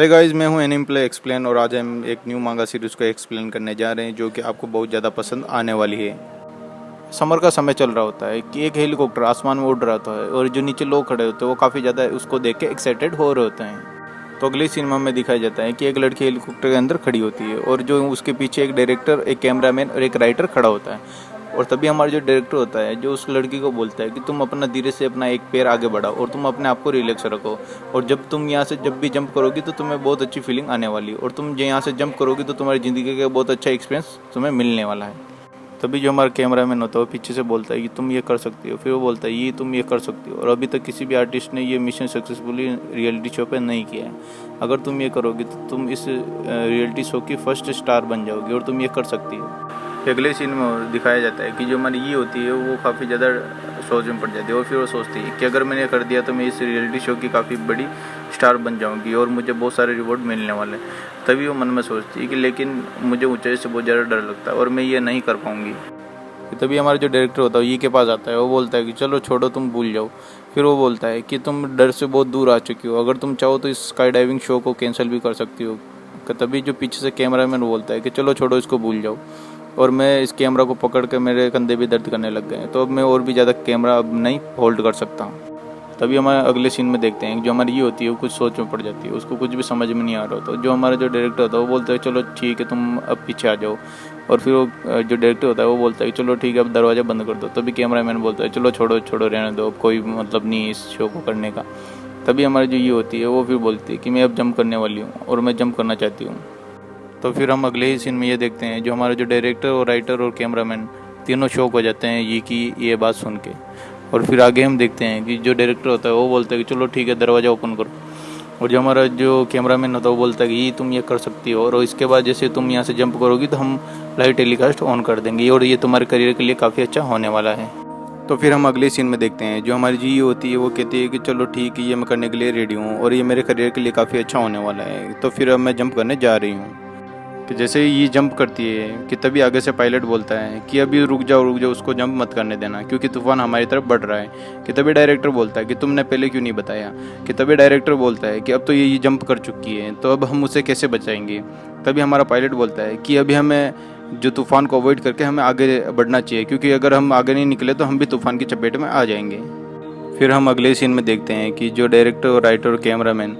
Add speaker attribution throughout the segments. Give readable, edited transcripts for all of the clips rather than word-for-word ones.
Speaker 1: Hey guys, मैं हूं एनिम play explain और आज हम एक न्यू मांगा सीरीज़ को एक्सप्लेन करने जा रहे हैं जो कि आपको बहुत ज़्यादा पसंद आने वाली है। समर का समय चल रहा होता है कि एक हेलीकॉप्टर आसमान में उड़ रहा होता है और जो नीचे लोग खड़े होते हैं वो काफ़ी ज़्यादा उसको देख के एक्साइटेड हो रहे होते हैं। तो अगले सिनेमा में दिखाया जाता है कि एक लड़की हेलीकॉप्टर के अंदर खड़ी होती है और जो उसके पीछे एक डायरेक्टर, एक कैमरामैन और एक राइटर खड़ा होता है। और तभी हमारा जो डायरेक्टर होता है जो उस लड़की को बोलता है कि तुम अपना धीरे से अपना एक पैर आगे बढ़ाओ और तुम अपने आप को रिलैक्स रखो, और जब तुम यहाँ से जब भी जंप करोगी तो तुम्हें बहुत अच्छी फीलिंग आने वाली है, और तुम जो यहाँ से जंप करोगी तो तुम्हारी ज़िंदगी का बहुत अच्छा एक्सपीरियंस तुम्हें मिलने वाला है। तभी जो हमारा कैमरामैन होता है वो पीछे से बोलता है कि तुम ये कर सकती हो, फिर वो बोलता है ये तुम ये कर सकती हो, और अभी तक किसी भी आर्टिस्ट ने ये मिशन सक्सेसफुली रियलिटी शो पे नहीं किया है। अगर तुम ये करोगी तो तुम इस रियलिटी शो की फर्स्ट स्टार बन जाओगी और तुम ये कर सकती हो। अगले सीन में दिखाया जाता है कि जो हमारी ये होती है वो काफ़ी ज़्यादा सोच में पड़ जाती है और फिर वो सोचती है कि अगर मैंने कर दिया तो मैं इस रियलिटी शो की काफ़ी बड़ी स्टार बन जाऊंगी और मुझे बहुत सारे रिवॉर्ड मिलने वाले हैं। तभी वो मन में सोचती है कि लेकिन मुझे ऊंचाई से बहुत ज़्यादा डर लगता है और मैं ये नहीं कर पाऊँगी। तभी हमारा जो डायरेक्टर होता है ये के पास आता है, वो बोलता है कि चलो छोड़ो, तुम भूल जाओ। फिर वो बोलता है कि तुम डर से बहुत दूर आ चुकी हो, अगर तुम चाहो तो इस स्काई डाइविंग शो को कैंसिल भी कर सकती हो। तभी जो पीछे से कैमरामैन बोलता है कि चलो छोड़ो, इसको भूल जाओ। और मैं इस कैमरा को पकड़ के मेरे कंधे भी दर्द करने लग गए हैं, तो अब मैं और भी ज़्यादा कैमरा अब नहीं होल्ड कर सकता हूँ। तभी हमारे अगले सीन में देखते हैं जो हमारी ये होती है वो कुछ सोच में पड़ जाती है, उसको कुछ भी समझ में नहीं आ रहा होता। जो हमारा जो डायरेक्टर होता है वो बोलता है चलो ठीक है, तुम अब पीछे आ जाओ। और फिर वो जो डायरेक्टर होता है वो बोलता है कि चलो ठीक है, अब दरवाज़ा बंद कर दो। तभी कैमरामैन बोलता है चलो छोड़ो छोड़ो, रहने दो, अब कोई मतलब नहीं है इस शो को करने का। तभी हमारी जो ये होती है वो फिर बोलती है कि मैं अब जंप करने वाली हूँ और मैं जंप करना चाहती हूँ। तो फिर हम अगले ही सीन में ये देखते हैं जो हमारे जो डायरेक्टर और राइटर और कैमरामैन तीनों शॉक हो जाते हैं ये की ये बात सुन के। और फिर आगे हम देखते हैं कि जो डायरेक्टर होता है वो बोलता है कि चलो ठीक है, दरवाज़ा ओपन करो। और जो हमारा जो कैमरामैन होता है वो बोलता है कि ये तुम ये कर सकती हो, और इसके बाद जैसे तुम यहाँ से जंप करोगी तो हम लाइव टेलीकास्ट ऑन कर देंगे और ये तुम्हारे करियर के लिए काफ़ी अच्छा होने वाला है। तो फिर हम अगले सीन में देखते हैं जो हमारी जी होती है वो कहती है कि चलो ठीक है, ये मैं करने के लिए रेडी हूँ और ये मेरे करियर के लिए काफ़ी अच्छा होने वाला है। तो फिर अब मैं जंप करने जा रही हूँ। कि जैसे ही ये जंप करती है कि तभी आगे से पायलट बोलता है कि अभी रुक जाओ, उसको जंप मत करने देना क्योंकि तूफान हमारी तरफ बढ़ रहा है। कि तभी डायरेक्टर बोलता है कि तुमने पहले क्यों नहीं बताया। कि तभी डायरेक्टर बोलता है कि अब तो ये जंप कर चुकी है तो अब हम उसे कैसे बचाएंगे। तभी हमारा पायलट बोलता है कि अभी हमें जो तूफान को अवॉइड करके हमें आगे बढ़ना चाहिए, क्योंकि अगर हम आगे नहीं निकले तो हम भी तूफान की चपेट में आ जाएंगे। फिर हम अगले सीन में देखते हैं कि जो डायरेक्टर और राइटर और कैमरामैन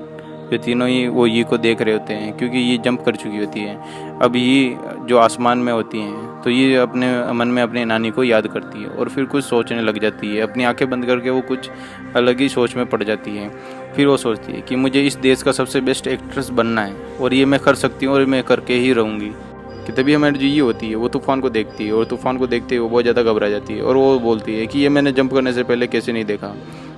Speaker 1: जो तीनों ही वो ये को देख रहे होते हैं, क्योंकि ये जंप कर चुकी होती है। अब ये जो आसमान में होती हैं तो ये अपने मन में अपनी नानी को याद करती है और फिर कुछ सोचने लग जाती है। अपनी आंखें बंद करके वो कुछ अलग ही सोच में पड़ जाती है। फिर वो सोचती है कि मुझे इस देश का सबसे बेस्ट एक्ट्रेस बनना है और ये मैं कर सकती हूँ और मैं करके ही रहूँगी। कि तभी हमारी जो ये होती है वो तूफान को देखती है और तूफान को देखते हुए बहुत ज़्यादा घबरा जाती है और वो बोलती है कि ये मैंने जंप करने से पहले कैसे नहीं देखा।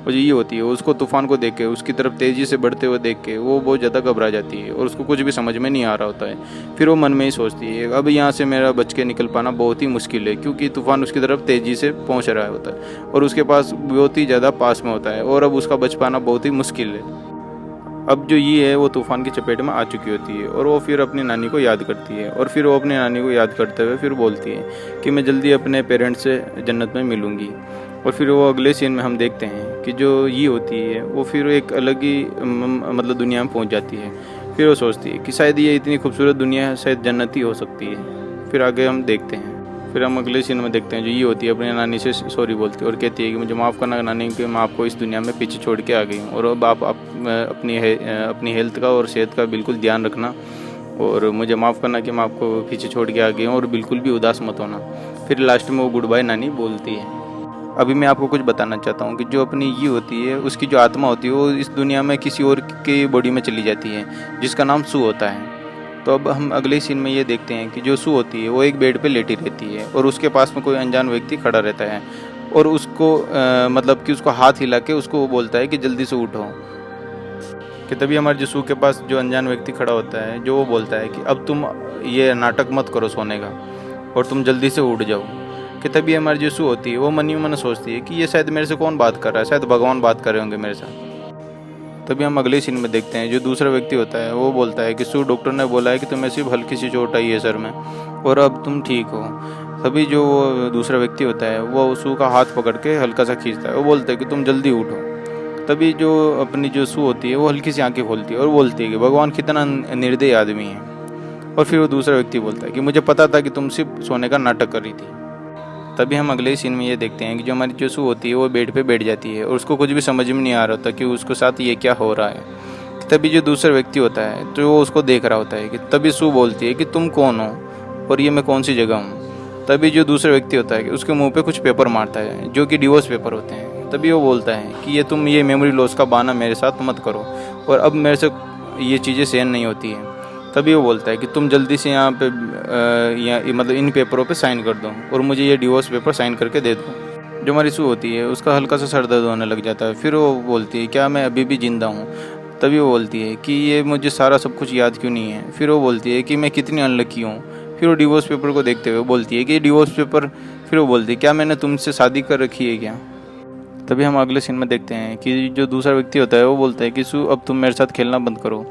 Speaker 1: और ये होती है उसको तूफान को देख के, उसकी तरफ तेज़ी से बढ़ते हुए देख के वो बहुत ज़्यादा घबरा जाती है और उसको कुछ भी समझ में नहीं आ रहा होता है। फिर वो मन में ही सोचती है अब यहाँ से मेरा बच के निकल पाना बहुत ही मुश्किल है, क्योंकि तूफान उसकी तरफ तेज़ी से पहुँच रहा होता है और उसके पास बहुत ही ज़्यादा पास में होता है और अब उसका बच पाना बहुत ही मुश्किल है। अब जो ये है वो तूफान की चपेट में आ चुकी होती है और वो फिर अपनी नानी को याद करती है और फिर वो अपनी नानी को याद करते हुए फिर बोलती है कि मैं जल्दी अपने पेरेंट्स से जन्नत में मिलूँगी। और फिर वो अगले सीन में हम देखते हैं कि जो ये होती है वो फिर एक अलग ही मतलब दुनिया में पहुंच जाती है। फिर वो सोचती है कि शायद ये इतनी खूबसूरत दुनिया शायद जन्नत ही हो सकती है। फिर आगे हम देखते हैं, फिर हम अगले सीन में देखते हैं जो ये होती है अपनी नानी से सॉरी बोलती है और कहती है कि मुझे माफ़ करना नानी, कि मैं आपको इस दुनिया में पीछे छोड़ के आ गई हूँ और अब आप अपनी हेल्थ का और सेहत का बिल्कुल ध्यान रखना और मुझे माफ़ करना कि मैं आपको पीछे छोड़ के आ गई हूँ और बिल्कुल भी उदास मत होना। फिर लास्ट में वो गुड बाय नानी बोलती है। अभी मैं आपको कुछ बताना चाहता हूँ कि जो अपनी ये होती है उसकी जो आत्मा होती है वो इस दुनिया में किसी और की बॉडी में चली जाती है जिसका नाम सू होता है। तो अब हम अगले सीन में ये देखते हैं कि जो सू होती है वो एक बेड पे लेटी रहती है और उसके पास में कोई अनजान व्यक्ति खड़ा रहता है और उसको मतलब कि उसको हाथ हिला के उसको वो बोलता है कि जल्दी से उठो। कि तभी हमारे जो सू के पास जो अनजान व्यक्ति खड़ा होता है जो वो बोलता है कि अब तुम ये नाटक मत करो सोने का और तुम जल्दी से उठ जाओ। कि तभी हमारी जो सू होती है वो मन ही मन सोचती है कि ये शायद मेरे से कौन बात कर रहा है, शायद भगवान बात कर रहे होंगे मेरे साथ। तभी हम अगले सीन में देखते हैं जो दूसरा व्यक्ति होता है वो बोलता है कि सू, डॉक्टर ने बोला है कि तुम्हें सिर्फ हल्की सी चोट आई है सर में और अब तुम ठीक हो। तभी जो दूसरा व्यक्ति होता है वो सू का हाथ पकड़ के हल्का सा खींचता है, वो बोलता है कि तुम जल्दी उठो। तभी जो अपनी जो सू होती है वो हल्की सी आंखें खोलती है और बोलती है कि भगवान कितना निर्दयी आदमी है। और फिर वो दूसरा व्यक्ति बोलता है कि मुझे पता था कि तुम सिर्फ सोने का नाटक कर रही थी। तभी हम अगले सीन में ये देखते हैं कि जो हमारी जो सू होती है वो बेड पे बैठ जाती है और उसको कुछ भी समझ में नहीं आ रहा होता कि उसके साथ ये क्या हो रहा है। तभी जो दूसरा व्यक्ति होता है तो वो उसको देख रहा होता है कि तभी सू बोलती है कि तुम कौन हो और ये मैं कौन सी जगह हूँ। तभी जो दूसरा व्यक्ति होता है कि उसके मुंह पे कुछ पेपर मारता है जो कि डिवोर्स पेपर होते हैं। तभी वो बोलता है कि तुम ये मेमोरी लॉस का बहाना मेरे साथ मत करो और अब मेरे से ये चीज़ें सहन नहीं होती हैं। तभी वो बोलता है कि तुम जल्दी से यहाँ पे मतलब इन पेपरों पे साइन कर दो और मुझे ये डिवोर्स पेपर साइन करके दे दो। जो हमारी सू होती है उसका हल्का सा सर दर्द होने लग जाता है। फिर वो बोलती है क्या मैं अभी भी जिंदा हूँ। तभी वो बोलती है कि ये मुझे सारा सब कुछ याद क्यों नहीं है। फिर वो बोलती है कि मैं कितनी अनलकी हूँ। फिर वो डिवोर्स पेपर को देखते हुए बोलती है कि डिवोर्स पेपर। फिर वो बोलती है क्या मैंने तुमसे शादी कर रखी है क्या। तभी हम अगले सीन में देखते हैं कि जो दूसरा व्यक्ति होता है वो बोलता है कि सू अब तुम मेरे साथ खेलना बंद करो।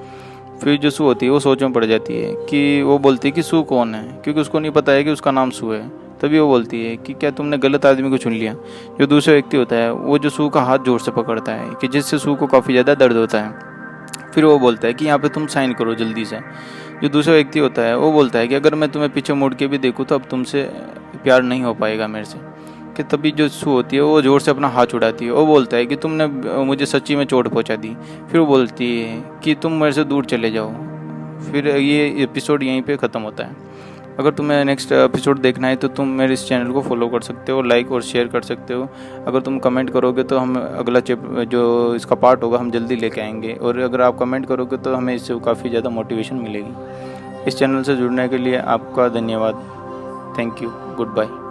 Speaker 1: फिर जो सू होती है वो सोच में पड़ जाती है कि वो बोलती है कि सू कौन है, क्योंकि उसको नहीं पता है कि उसका नाम सू है। तभी वो बोलती है कि क्या तुमने गलत आदमी को चुन लिया। जो दूसरा व्यक्ति होता है वो जो सू का हाथ जोर से पकड़ता है कि जिससे सू को काफ़ी ज़्यादा दर्द होता है। फिर वो बोलता है कि यहाँ पे तुम साइन करो जल्दी से। जो दूसरा व्यक्ति होता है वो बोलता है कि अगर मैं तुम्हें पीछे मुड़ के भी देखूँ तो अब तुमसे प्यार नहीं हो पाएगा मेरे से। कि तभी जो सू होती है वो ज़ोर से अपना हाथ उड़ाती है। वो बोलता है कि तुमने मुझे सच्ची में चोट पहुंचा दी। फिर वो बोलती है कि तुम मेरे से दूर चले जाओ। फिर ये एपिसोड यहीं पे ख़त्म होता है। अगर तुम्हें नेक्स्ट एपिसोड देखना है तो तुम मेरे इस चैनल को फॉलो कर सकते हो, लाइक और शेयर कर सकते हो। अगर तुम कमेंट करोगे तो हम अगला जो इसका पार्ट होगा हम जल्दी लेके आएंगे। और अगर आप कमेंट करोगे तो हमें इससे काफ़ी ज़्यादा मोटिवेशन मिलेगी। इस चैनल से जुड़ने के लिए आपका धन्यवाद। Thank you. Good bye.